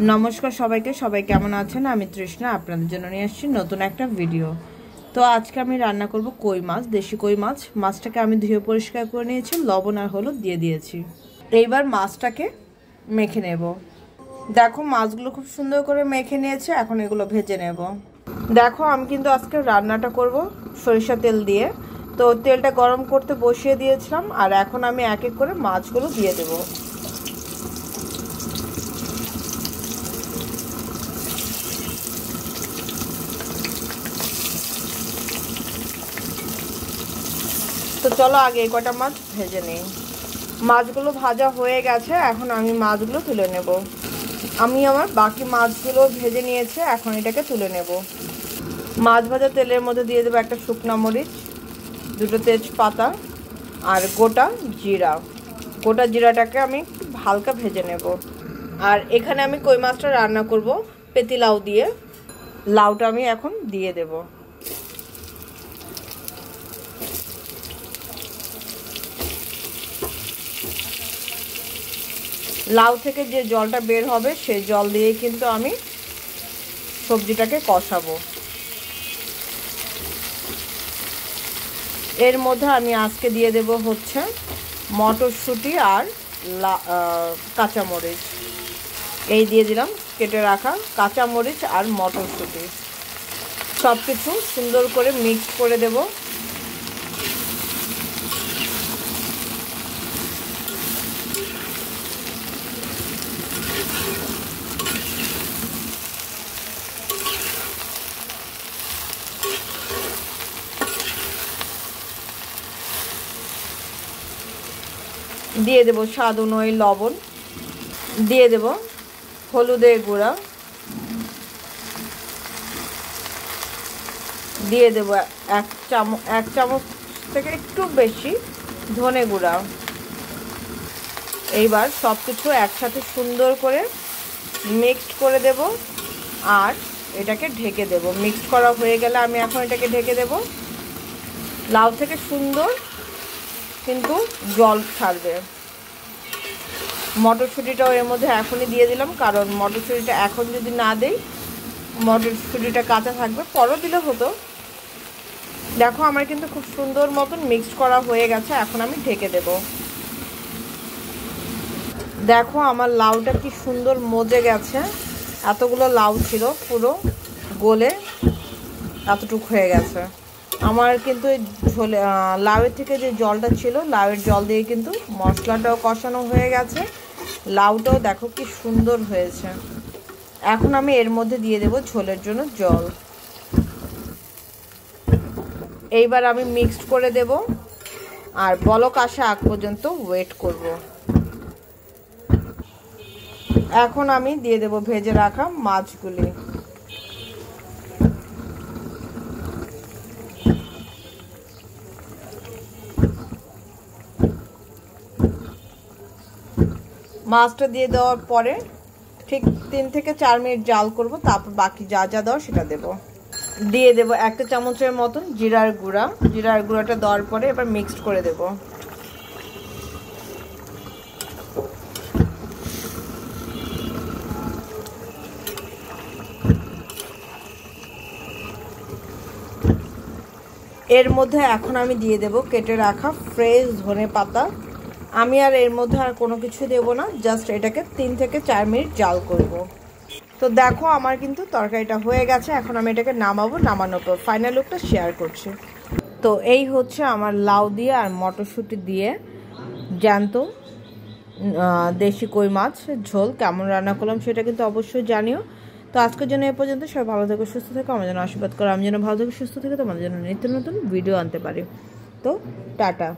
নমস্কার সবাইকে, সবাই কেমন আছেন? আমি তৃষ্ণা আপনাদের জন্য নিয়ে আসছি নতুন একটা ভিডিও। তো আজকে আমি রান্না করব কই মাছ, দেশি কই মাছ। মাছটাকে আমি ধুয়ে পরিষ্কার করে নিয়েছি, লবণ আর হলুদ দিয়ে দিয়েছি। এইবার মাছটাকে মেখে নেব। দেখো মাছগুলো খুব সুন্দর করে মেখে নিয়েছে, এখন এগুলো ভেজে নেব। দেখো আমি কিন্তু আজকে রান্নাটা করব সরিষা তেল দিয়ে। তো তেলটা গরম করতে বসিয়ে দিয়েছিলাম, আর এখন আমি এক এক করে মাছগুলো দিয়ে দেবো। তো চলো আগে এই কটা মাছ ভেজে নিই। মাছগুলো ভাজা হয়ে গেছে, এখন আমি মাছগুলো তুলে নেব। আমি আমার বাকি মাছগুলো ভেজে নিয়েছে, এখন এটাকে তুলে নেব। মাছ ভাজা তেলের মধ্যে দিয়ে দেবো একটা শুকনো মরিচ, দুটো তেজপাতা আর গোটা জিরা। গোটা জিরাটাকে আমি হালকা ভেজে নেব। আর এখানে আমি কই মাছটা রান্না করব পেতি লাউ দিয়ে। লাউটা আমি এখন দিয়ে দেব। লাউ থেকে যে জলটা বের হবে সেই জল দিয়েই কিন্তু আমি সবজিটাকে কষাবো। এর মধ্যে আমি আজকে দিয়ে দেব হচ্ছে মটরশুঁটি আর কাঁচামরিচ। এই দিয়ে দিলাম কেটে রাখা কাঁচামরিচ আর মটরশুঁটি। সব কিছু সুন্দর করে মিক্স করে দেব। দিয়ে দেব স্বাদ অনুযায়ী লবণ, দিয়ে দেব হলুদের গুঁড়া, দিয়ে দেব এক চামচ থেকে একটু বেশি ধনে গুঁড়া। এইবার সব কিছু একসাথে সুন্দর করে মিক্সড করে দেব আর এটাকে ঢেকে দেব। মিক্সড করা হয়ে গেলে আমি এখন এটাকে ঢেকে দেব। লাউ থেকে সুন্দর কিন্তু জল ছাড়বে। মটরশুঁটিটাও এর মধ্যে এখনই দিয়ে দিলাম, কারণ মটরশুঁটিটা এখন যদি না দেই মটরশুঁটিটা কাঁচা থাকবে, পরও দিলে হতো। দেখো আমার কিন্তু খুব সুন্দর মতন মিক্সড করা হয়ে গেছে, এখন আমি ঢেকে দেব। দেখো আমার লাউটা কি সুন্দর মজে গেছে। এতগুলো লাউ ছিল, পুরো গলে এতটুকু হয়ে গেছে। আমার কিন্তু ঝোলে লাউয়ের থেকে যে জলটা ছিল, লাউয়ের জল দিয়ে কিন্তু মশলাটাও কষানো হয়ে গেছে। লাউটাও দেখো কি সুন্দর হয়েছে। এখন আমি এর মধ্যে দিয়ে দেব ঝোলের জন্য জল। এইবার আমি মিক্সড করে দেব আর বলক আসা আগ পর্যন্ত ওয়েট করব। এখন আমি দিয়ে দেব ভেজে রাখা মাছগুলি। মাছটা দিয়ে দেওয়ার পরে ঠিক 3 থেকে 4 মিনিট জাল করব, তারপর বাকি যা যা দেওয়া সেটা দেব। দিয়ে দেব 1 চামচের মতন জিরার গুঁড়া। জিরার গুঁড়াটা দেওয়ার পরে এবার মিক্সড করে দেব। এর মধ্যে এখন আমি দিয়ে দেব কেটে রাখা ফ্রেশ ধনে পাতা। আমি আর এর মধ্যে আর কোনো কিছু দেব না, জাস্ট এটাকে 3 থেকে 4 মিনিট জাল করব। তো দেখো আমার কিন্তু তরকারিটা হয়ে গেছে, এখন আমি এটাকে নামাবো। নামানোর পর ফাইনাল লুকটা শেয়ার করছি। তো এই হচ্ছে আমার লাউ দিয়ে আর মটরশুঁটি দিয়ে জ্যান্ত দেশি কই মাছ ঝোল। কেমন রান্না করলাম সেটা কিন্তু অবশ্যই জানিও। তো আজকের জন্য এ পর্যন্ত। সবাই ভালো থেকো, সুস্থ থেকো, আমার জন্য আশীর্বাদ করো। আমি যেন ভালো থেকো, সুস্থ থেকো, তোমাদের জন্য নিত্য নতুন ভিডিও আনতে পারি। তো টাটা।